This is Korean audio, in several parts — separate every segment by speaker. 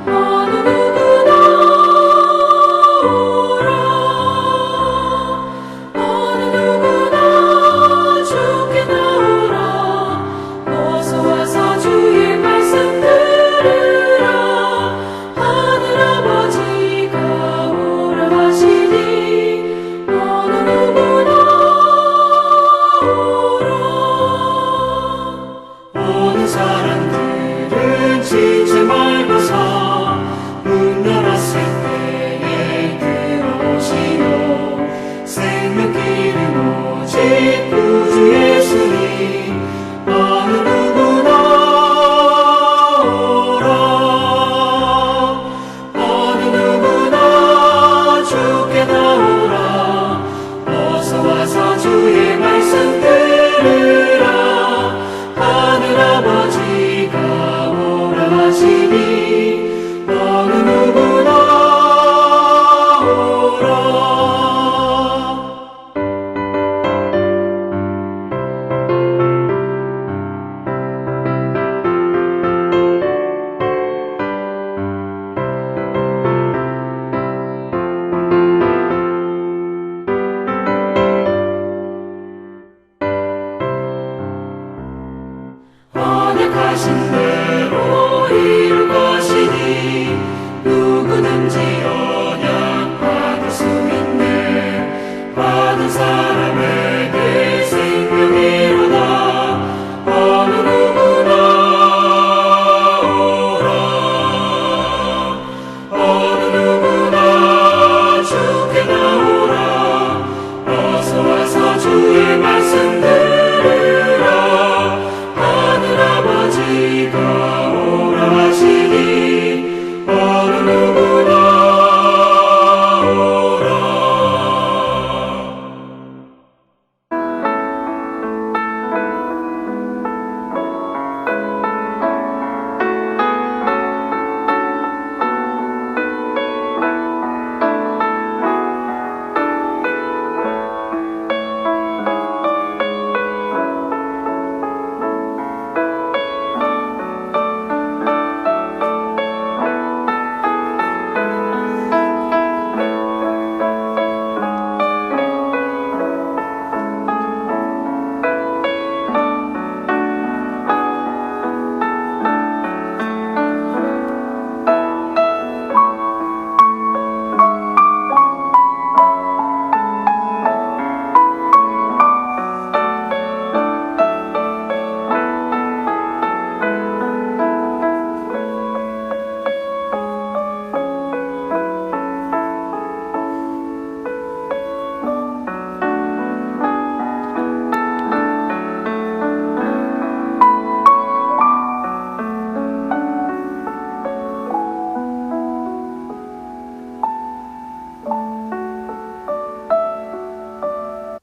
Speaker 1: 어느 누구나 오라. 어느 누구나 주께 나오라. 어서 와서 주의 말씀 들으라. 하늘 아버지가 오라 하시니 어느 누구나 오라.
Speaker 2: 어느 사람들은 지체 말고서 문 열었을 때에 들어오시오. 생명길은 오직 구주 예수니 어느 누구나 오라. 어느 누구나 주께 나오라. 어서 와서 주의 말씀 들으라. 하늘 아버지가 오라 하시니 어느 누구나 오라. 언약하신 대로 이룰 것이니 누구든지 언약 받을 수 있네. 받은 사람에게 생명이로다. 어느 누구나 오라. 어느 누구나 주께 나오라. 어서 와서 주의 말씀 들으라. 하늘 아버지가 오라 하시니 어느 누구나 오라.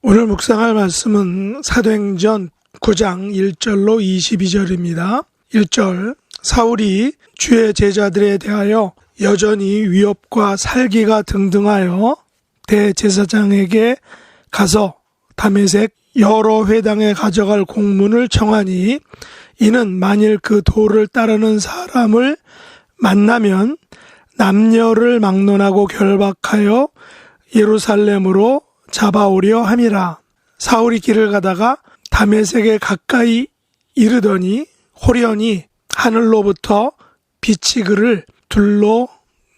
Speaker 3: 오늘 묵상할 말씀은 사도행전 9장 1절로 22절입니다. 1절, 사울이 주의 제자들에 대하여 여전히 위협과 살기가 등등하여 대제사장에게 가서 다메섹 여러 회당에 가져갈 공문을 청하니 이는 만일 그 도를 따르는 사람을 만나면 남녀를 막론하고 결박하여 예루살렘으로 잡아오려 함이라. 사울이 길을 가다가 다메섹에 가까이 이르더니 호련히 하늘로부터 빛이 그를 둘로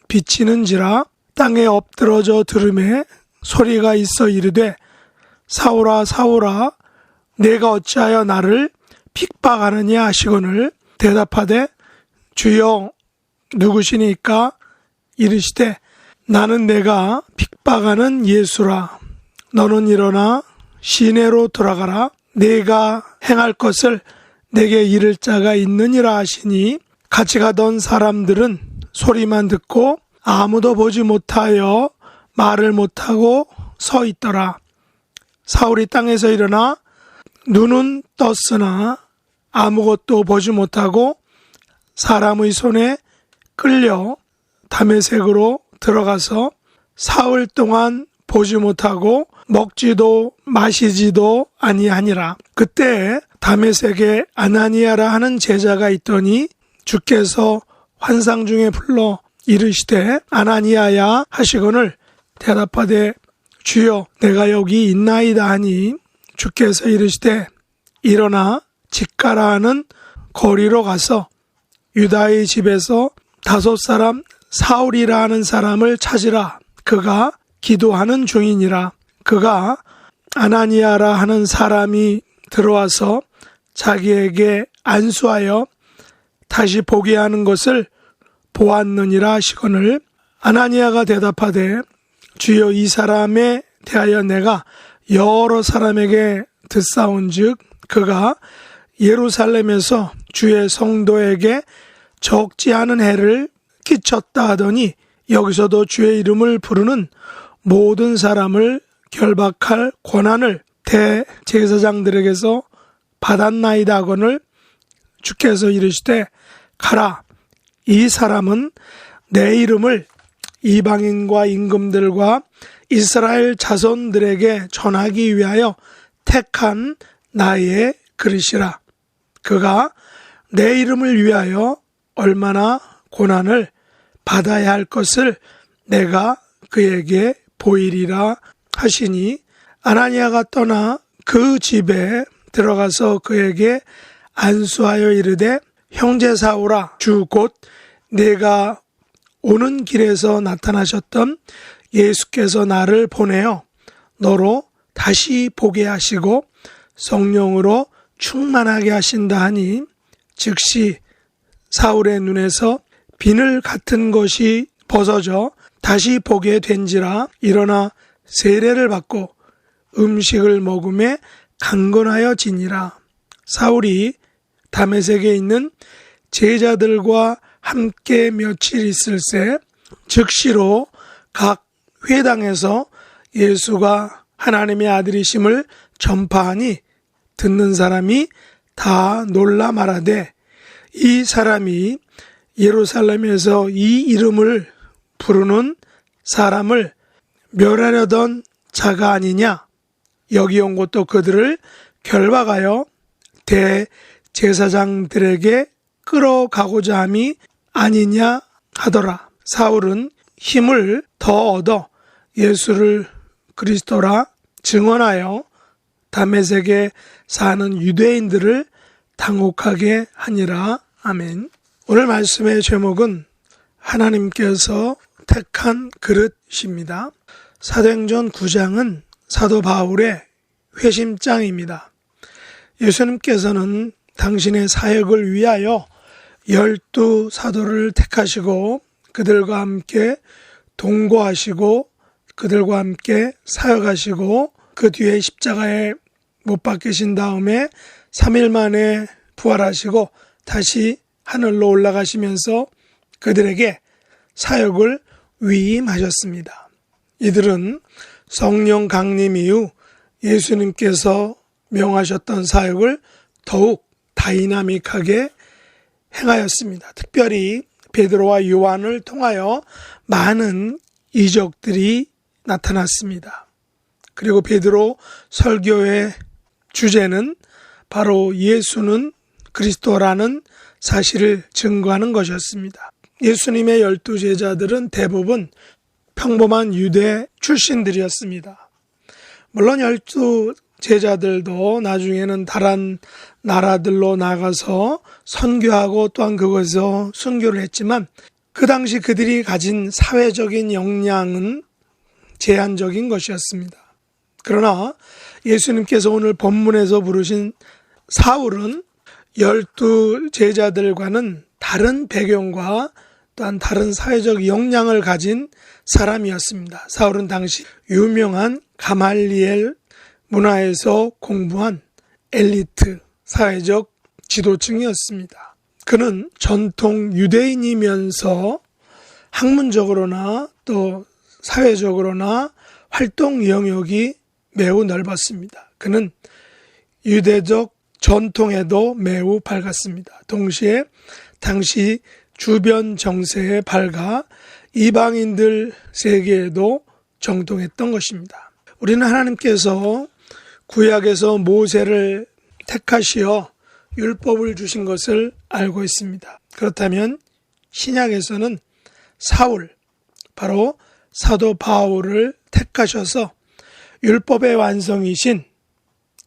Speaker 3: 비치는지라. 땅에 엎드러져 들음에 소리가 있어 이르되 사울아 사울아 내가 어찌하여 나를 핍박하느냐 하시거늘 대답하되 주여 누구시니까? 이르시되 나는 내가 핍박하는 예수라. 너는 일어나 시내로 돌아가라. 내가 행할 것을 내게 이를 자가 있느니라 하시니 같이 가던 사람들은 소리만 듣고 아무도 보지 못하여 말을 못하고 서 있더라. 사울이 땅에서 일어나 눈은 떴으나 아무것도 보지 못하고 사람의 손에 끌려 다메섹으로 들어가서 사흘 동안 보지 못하고 먹지도 마시지도 아니하니라. 그때 다메섹에 아나니아라 하는 제자가 있더니 주께서 환상 중에 불러 이르시되 아나니아야 하시거늘 대답하되 주여 내가 여기 있나이다 하니 주께서 이르시되 일어나 직가라 하는 거리로 가서 유다의 집에서 5 사람 사울이라 하는 사람을 찾으라. 그가 기도하는 중이니라. 그가 아나니아라 하는 사람이 들어와서 자기에게 안수하여 다시 보게 하는 것을 보았느니라 하시거늘 아나니아가 대답하되 주여 이 사람에 대하여 내가 여러 사람에게 듣사온즉 그가 예루살렘에서 주의 성도에게 적지 않은 해를 끼쳤다 하더니 여기서도 주의 이름을 부르는 모든 사람을 결박할 권한을 대제사장들에게서 받았나이다 하거늘 주께서 이르시되 가라. 이 사람은 내 이름을 이방인과 임금들과 이스라엘 자손들에게 전하기 위하여 택한 나의 그릇이라. 그가 내 이름을 위하여 얼마나 고난을 받아야 할 것을 내가 그에게 보이리라 하시니 아나니아가 떠나 그 집에 들어가서 그에게 안수하여 이르되 형제 사울아 주 곧 내가 오는 길에서 나타나셨던 예수께서 나를 보내어 너로 다시 보게 하시고 성령으로 충만하게 하신다 하니 즉시 사울의 눈에서 비늘 같은 것이 벗어져 다시 보게 된지라. 일어나 세례를 받고 음식을 먹음에 강건하여 지니라. 사울이 다메섹에 있는 제자들과 함께 며칠 있을새 즉시로 각 회당에서 예수가 하나님의 아들이심을 전파하니 듣는 사람이 다 놀라 말하되 이 사람이 예루살렘에서 이 이름을 부르는 사람을 멸하려던 자가 아니냐. 여기 온 것도 그들을 결박하여 대제사장들에게 끌어가고자 함이 아니냐 하더라. 사울은 힘을 더 얻어 예수를 그리스도라 증언하여 다메섹에 사는 유대인들을 당혹하게 하니라. 아멘. 오늘 말씀의 제목은 하나님께서 택한 그릇입니다. 사도행전 9장은 사도 바울의 회심장입니다. 예수님께서는 당신의 사역을 위하여 12 사도를 택하시고 그들과 함께 동거하시고 그들과 함께 사역하시고 그 뒤에 십자가에 못 박히신 다음에 3일 만에 부활하시고 다시 하늘로 올라가시면서 그들에게 사역을 위임하셨습니다. 이들은 성령 강림 이후 예수님께서 명하셨던 사역을 더욱 다이나믹하게 행하였습니다. 특별히 베드로와 요한을 통하여 많은 이적들이 나타났습니다. 그리고 베드로 설교의 주제는 바로 예수는 그리스도라는 사실을 증거하는 것이었습니다. 예수님의 12 제자들은 대부분 평범한 유대 출신들이었습니다. 물론 12 제자들도 나중에는 다른 나라들로 나가서 선교하고 또한 그것에서 순교를 했지만 그 당시 그들이 가진 사회적인 역량은 제한적인 것이었습니다. 그러나 예수님께서 오늘 본문에서 부르신 사울은 12 제자들과는 다른 배경과 또한 다른 사회적 역량을 가진 사람이었습니다. 사울은 당시 유명한 가말리엘 문화에서 공부한 엘리트 사회적 지도층이었습니다. 그는 전통 유대인이면서 학문적으로나 또 사회적으로나 활동 영역이 매우 넓었습니다. 그는 유대적 전통에도 매우 밝았습니다. 동시에 당시 주변 정세에 밝아 이방인들 세계에도 정통했던 것입니다. 우리는 하나님께서 구약에서 모세를 택하시어 율법을 주신 것을 알고 있습니다. 그렇다면 신약에서는 사울, 바로 사도 바울을 택하셔서 율법의 완성이신,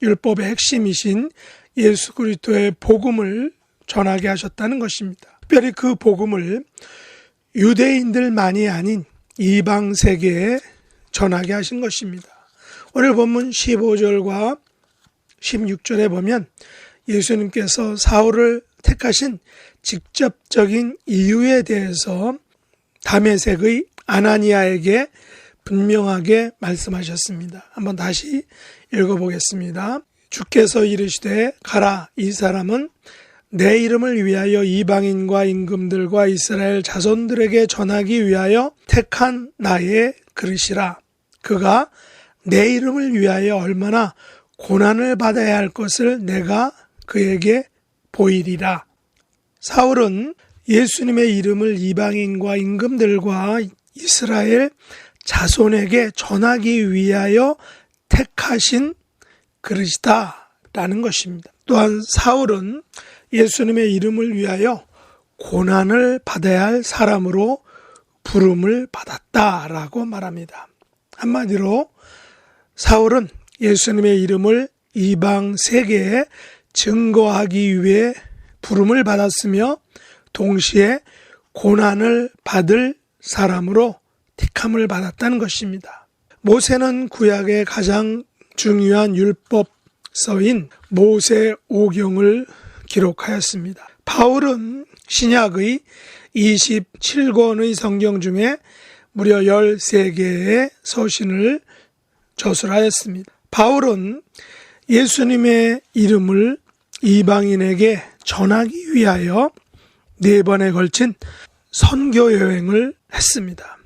Speaker 3: 율법의 핵심이신 예수 그리스도의 복음을 전하게 하셨다는 것입니다. 특별히 그 복음을 유대인들만이 아닌 이방 세계에 전하게 하신 것입니다. 오늘 본문 15절과 16절에 보면 예수님께서 사울을 택하신 직접적인 이유에 대해서 다메섹의 아나니아에게 분명하게 말씀하셨습니다. 한번 다시 읽어보겠습니다. 주께서 이르시되 가라, 이 사람은 내 이름을 위하여 이방인과 임금들과 이스라엘 자손들에게 전하기 위하여 택한 나의 그릇이라. 그가 내 이름을 위하여 얼마나 고난을 받아야 할 것을 내가 그에게 보이리라. 사울은 예수님의 이름을 이방인과 임금들과 이스라엘 자손에게 전하기 위하여 택하신 그릇이다 라는 것입니다. 또한 사울은 예수님의 이름을 위하여 고난을 받아야 할 사람으로 부름을 받았다라고 말합니다. 한마디로 사울은 예수님의 이름을 이방 세계에 증거하기 위해 부름을 받았으며 동시에 고난을 받을 사람으로 택함을 받았다는 것입니다. 모세는 구약의 가장 중요한 율법서인 모세오경을 기록하였습니다. 바울은 신약의 27권의 성경 중에 무려 13개의 서신을 저술하였습니다. 바울은 예수님의 이름을 이방인에게 전하기 위하여 4번에 걸친 선교 여행을 했습니다.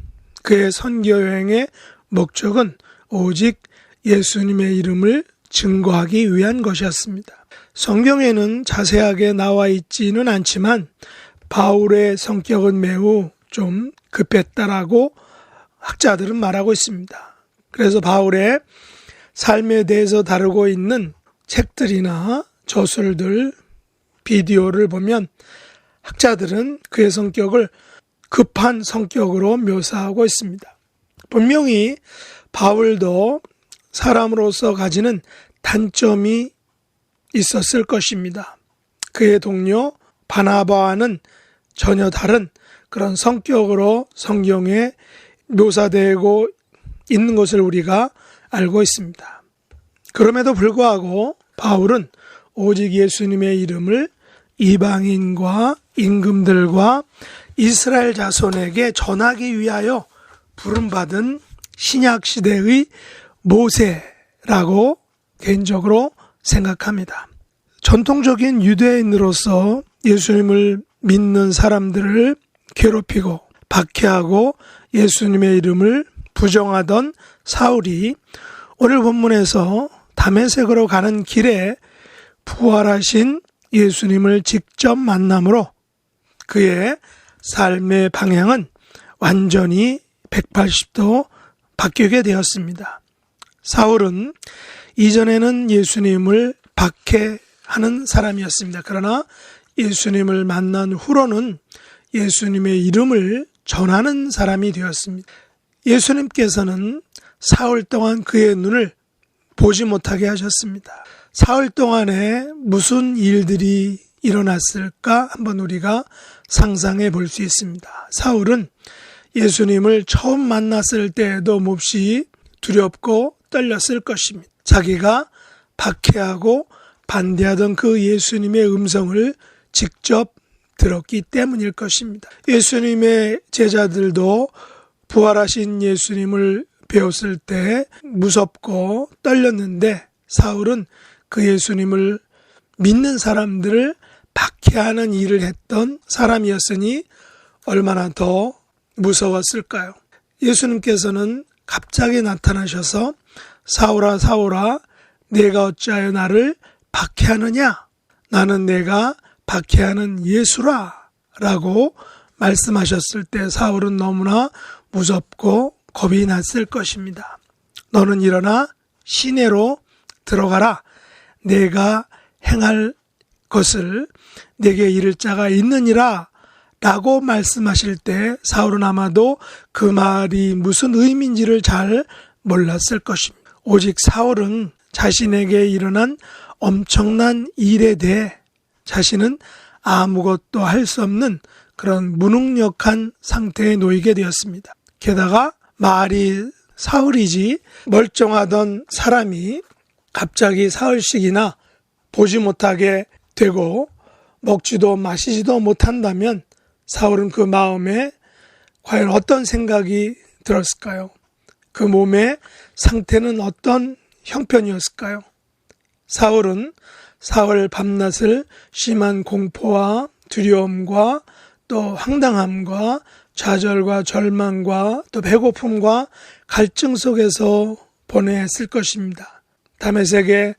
Speaker 3: 그의 선교 여행의 목적은 오직 예수님의 이름을 증거하기 위한 것이었습니다. 성경에는 자세하게 나와 있지는 않지만 바울의 성격은 매우 좀 급했다라고 학자들은 말하고 있습니다. 그래서 바울의 삶에 대해서 다루고 있는 책들이나 저술들, 비디오를 보면 학자들은 그의 성격을 급한 성격으로 묘사하고 있습니다. 분명히 바울도 사람으로서 가지는 단점이 있었을 것입니다. 그의 동료 바나바와는 전혀 다른 그런 성격으로 성경에 묘사되고 있는 것을 우리가 알고 있습니다. 그럼에도 불구하고 바울은 오직 예수님의 이름을 이방인과 임금들과 이스라엘 자손에게 전하기 위하여 부름받은 신약시대의 모세라고 개인적으로 생각합니다. 전통적인 유대인으로서 예수님을 믿는 사람들을 괴롭히고 박해하고 예수님의 이름을 부정하던 사울이 오늘 본문에서 다메섹으로 가는 길에 부활하신 예수님을 직접 만남으로 그의 삶의 방향은 완전히 180도 바뀌게 되었습니다. 사울은 이전에는 예수님을 박해하는 사람이었습니다. 그러나 예수님을 만난 후로는 예수님의 이름을 전하는 사람이 되었습니다. 예수님께서는 사흘 동안 그의 눈을 보지 못하게 하셨습니다. 사흘 동안에 무슨 일들이 일어났을까 한번 우리가 상상해 볼 수 있습니다. 사울은 예수님을 처음 만났을 때에도 몹시 두렵고 떨렸을 것입니다. 자기가 박해하고 반대하던 그 예수님의 음성을 직접 들었기 때문일 것입니다. 예수님의 제자들도 부활하신 예수님을 배웠을 때 무섭고 떨렸는데 사울은 그 예수님을 믿는 사람들을 박해하는 일을 했던 사람이었으니 얼마나 더 무서웠을까요? 예수님께서는 갑자기 나타나셔서 사울아 사울아 내가 어찌하여 나를 박해하느냐? 나는 내가 박해하는 예수라 라고 말씀하셨을 때 사울은 너무나 무섭고 겁이 났을 것입니다. 너는 일어나 시내로 들어가라. 내가 행할 것을 내게 이를 자가 있느니라 라고 말씀하실 때 사울은 아마도 그 말이 무슨 의미인지를 잘 몰랐을 것입니다. 오직 사울은 자신에게 일어난 엄청난 일에 대해 자신은 아무것도 할 수 없는 그런 무능력한 상태에 놓이게 되었습니다. 게다가 말이 사울이지 멀쩡하던 사람이 갑자기 사흘씩이나 보지 못하게 되고 먹지도 마시지도 못한다면 사울은 그 마음에 과연 어떤 생각이 들었을까요? 그 몸의 상태는 어떤 형편이었을까요? 사울은 사흘 밤낮을 심한 공포와 두려움과 또 황당함과 좌절과 절망과 또 배고픔과 갈증 속에서 보냈을 것입니다. 다메섹에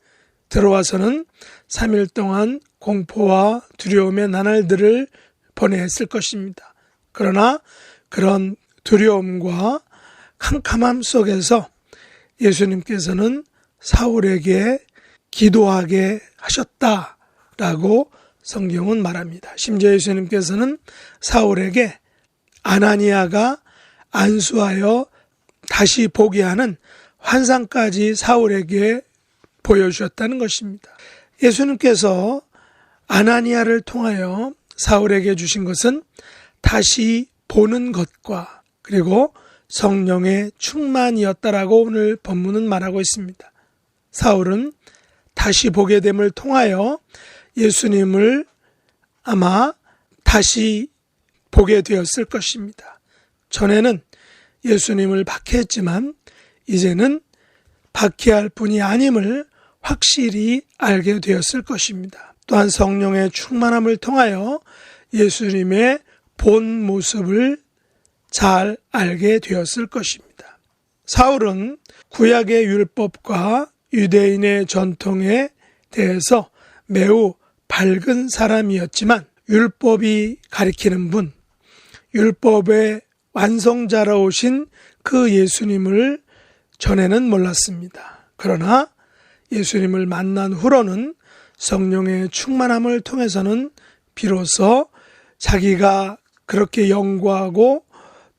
Speaker 3: 들어와서는 3일 동안 공포와 두려움의 나날들을 보냈을 것입니다. 그러나 그런 두려움과 캄캄함 속에서 예수님께서는 사울에게 기도하게 하셨다라고 성경은 말합니다. 심지어 예수님께서는 사울에게 아나니아가 안수하여 다시 보게 하는 환상까지 사울에게 보여주셨다는 것입니다. 예수님께서 아나니아를 통하여 사울에게 주신 것은 다시 보는 것과 그리고 성령의 충만이었다라고 오늘 본문은 말하고 있습니다. 사울은 다시 보게 됨을 통하여 예수님을 아마 다시 보게 되었을 것입니다. 전에는 예수님을 박해했지만 이제는 박해할 뿐이 아님을 확실히 알게 되었을 것입니다. 또한 성령의 충만함을 통하여 예수님의 본 모습을 잘 알게 되었을 것입니다. 사울은 구약의 율법과 유대인의 전통에 대해서 매우 밝은 사람이었지만 율법이 가리키는 분, 율법의 완성자로 오신 그 예수님을 전에는 몰랐습니다. 그러나 예수님을 만난 후로는 성령의 충만함을 통해서는 비로소 자기가 그렇게 연구하고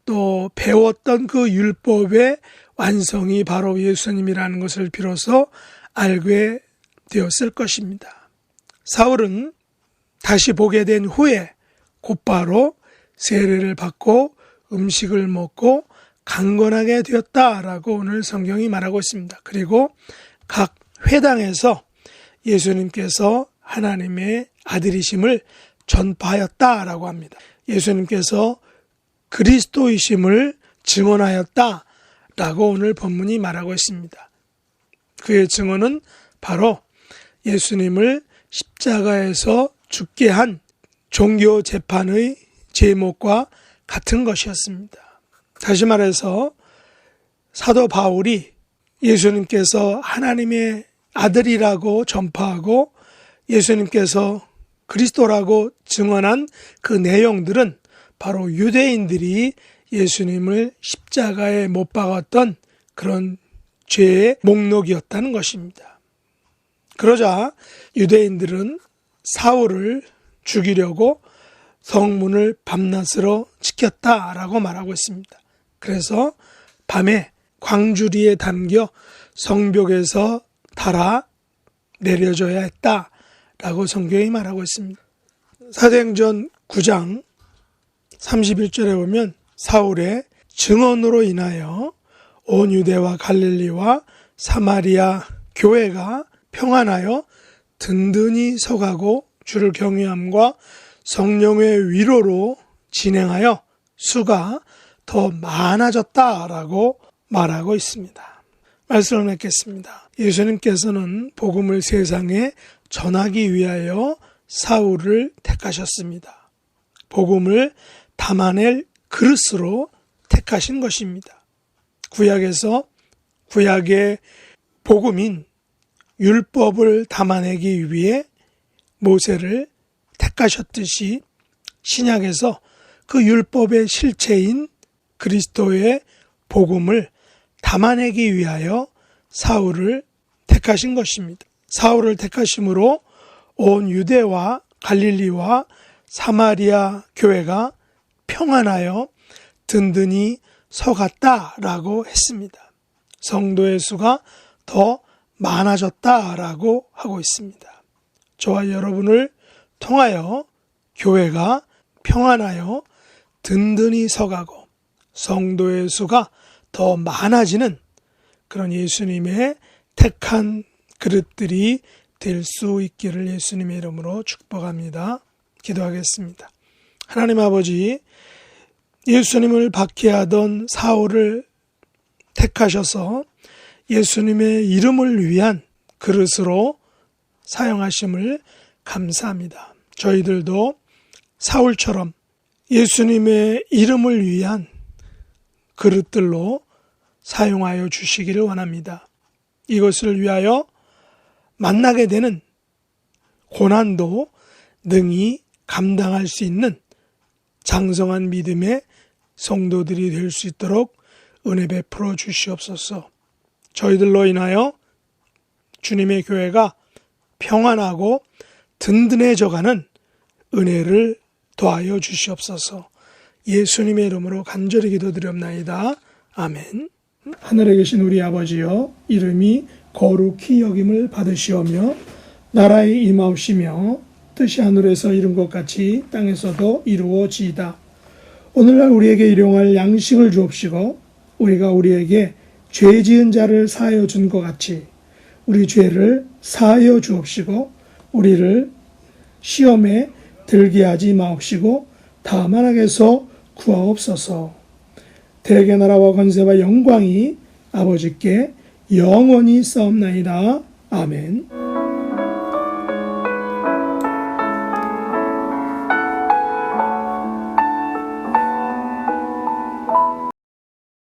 Speaker 3: 또 배웠던 그 율법의 완성이 바로 예수님이라는 것을 비로소 알게 되었을 것입니다. 사울은 다시 보게 된 후에 곧바로 세례를 받고 음식을 먹고 강건하게 되었다라고 오늘 성경이 말하고 있습니다. 그리고 각 회당에서 예수님께서 하나님의 아들이심을 전파하였다라고 합니다. 예수님께서 그리스도이심을 증언하였다라고 오늘 본문이 말하고 있습니다. 그의 증언은 바로 예수님을 십자가에서 죽게 한 종교 재판의 제목과 같은 것이었습니다. 다시 말해서 사도 바울이 예수님께서 하나님의 아들이라고 전파하고 예수님께서 그리스도라고 증언한 그 내용들은 바로 유대인들이 예수님을 십자가에 못 박았던 그런 죄의 목록이었다는 것입니다. 그러자 유대인들은 사울을 죽이려고 성문을 밤낮으로 지켰다라고 말하고 있습니다. 그래서 밤에 광주리에 담겨 성벽에서 달아 내려줘야 했다라고 성경이 말하고 있습니다. 사도행전 9장 31절에 보면 사울의 증언으로 인하여 온 유대와 갈릴리와 사마리아 교회가 평안하여 든든히 서가고 주를 경외함과 성령의 위로로 진행하여 수가 더 많아졌다라고 말하고 있습니다. 말씀을 맺겠습니다. 예수님께서는 복음을 세상에 전하기 위하여 사울을 택하셨습니다. 복음을 담아낼 그릇으로 택하신 것입니다. 구약에서 구약의 복음인 율법을 담아내기 위해 모세를 택하셨듯이 신약에서 그 율법의 실체인 그리스도의 복음을 담아내기 위하여 사울을 택하신 것입니다. 사울을 택하심으로 온 유대와 갈릴리와 사마리아 교회가 평안하여 든든히 서갔다라고 했습니다. 성도의 수가 더 많아졌다라고 하고 있습니다. 저와 여러분을 통하여 교회가 평안하여 든든히 서가고 성도의 수가 더 많아지는 그런 예수님의 택한 그릇들이 될 수 있기를 예수님의 이름으로 축복합니다. 기도하겠습니다. 하나님 아버지, 예수님을 박해하던 사울을 택하셔서 예수님의 이름을 위한 그릇으로 사용하심을 감사합니다. 저희들도 사울처럼 예수님의 이름을 위한 그릇들로 사용하여 주시기를 원합니다. 이것을 위하여 만나게 되는 고난도 능히 감당할 수 있는 장성한 믿음의 성도들이 될 수 있도록 은혜 베풀어 주시옵소서. 저희들로 인하여 주님의 교회가 평안하고 든든해져가는 은혜를 더하여 주시옵소서. 예수님의 이름으로 간절히 기도드리옵나이다. 아멘. 하늘에 계신 우리 아버지여, 이름이 거룩히 여김을 받으시오며 나라에 임하옵시며 뜻이 하늘에서 이룬 것 같이 땅에서도 이루어지이다. 오늘날 우리에게 일용할 양식을 주옵시고 우리가 우리에게 죄 지은 자를 사하여 준 것 같이 우리 죄를 사하여 주옵시고 우리를 시험에 들게 하지 마옵시고 다만 악에서 구하옵소서. 대개 나라와 권세와 영광이 아버지께 영원히 싸움나이다. 아멘.